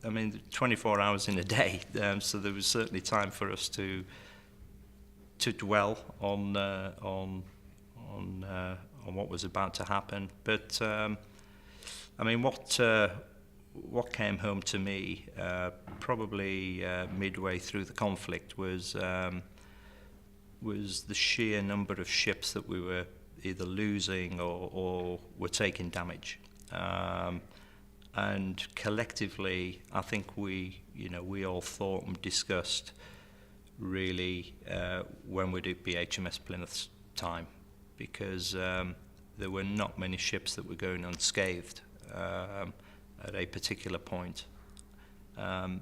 I mean, 24 hours in a day, so there was certainly time for us to dwell on what was about to happen. But I mean, what came home to me probably midway through the conflict was the sheer number of ships that we were either losing or were taking damage. And collectively, I think we all thought and discussed really when would it be HMS Plymouth's time, because there were not many ships that were going unscathed at a particular point. And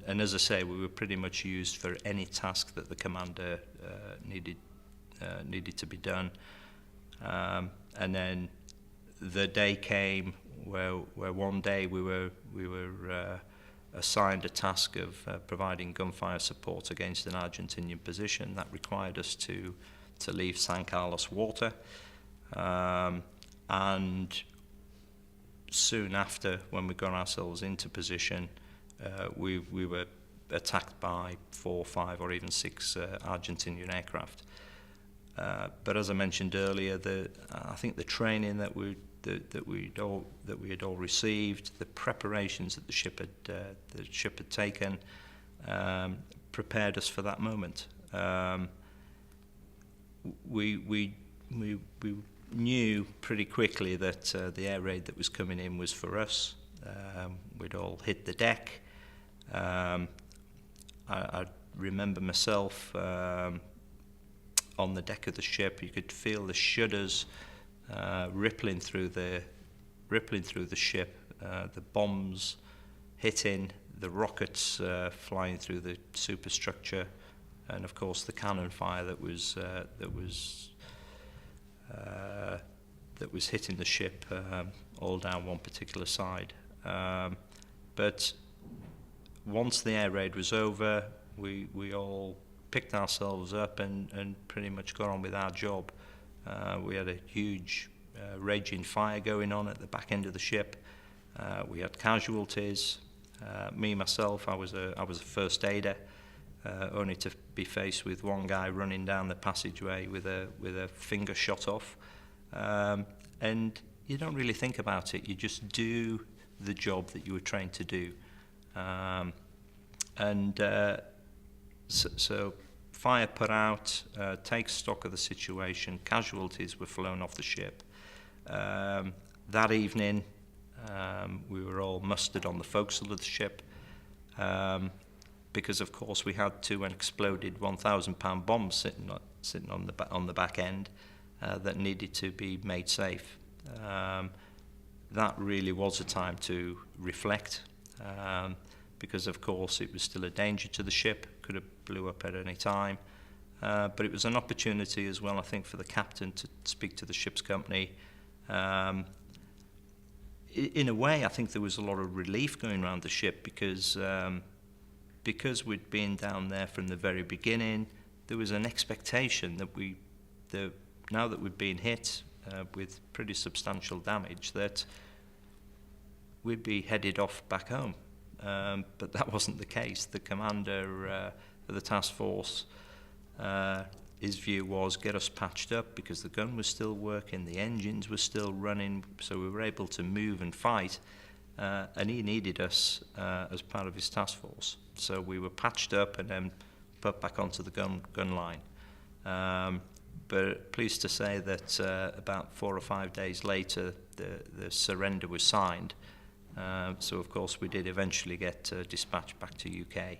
as I say, we were pretty much used for any task that the commander needed to be done. And then the day came where one day we were assigned a task of providing gunfire support against an Argentinian position that required us to leave San Carlos water. And soon after, when we got ourselves into position, we were attacked by 4, 5, or even 6 Argentinian aircraft. But as I mentioned earlier, I think the training that we had all received, the preparations that the ship had taken, prepared us for that moment. We knew pretty quickly that the air raid that was coming in was for us. We'd all hit the deck. I remember myself on the deck of the ship. You could feel the shudders rippling through the ship, the bombs hitting, the rockets flying through the superstructure, and of course the cannon fire that was hitting the ship all down one particular side. But once the air raid was over, we all picked ourselves up and pretty much got on with our job. We had a huge raging fire going on at the back end of the ship. We had casualties. Me myself, I was a first aider, only to be faced with one guy running down the passageway with a finger shot off. And you don't really think about it. You just do the job that you were trained to do. So fire put out, take stock of the situation. Casualties were flown off the ship. That evening, we were all mustered on the forecastle of the ship, because of course we had 2 unexploded 1,000-pound bombs sitting on the back end that needed to be made safe. That really was a time to reflect, because of course it was still a danger to the ship, could have blew up at any time, but it was an opportunity as well, I think, for the captain to speak to the ship's company. In a way, I think there was a lot of relief going around the ship, because we'd been down there from the very beginning. There was an expectation that now that we'd been hit with pretty substantial damage, that we'd be headed off back home. But that wasn't the case. The commander of the task force, his view was get us patched up, because the gun was still working, the engines were still running, so we were able to move and fight, and he needed us as part of his task force. So we were patched up and then put back onto the gun line. But pleased to say that about 4 or 5 days later, the surrender was signed. So of course we did eventually get dispatched back to UK.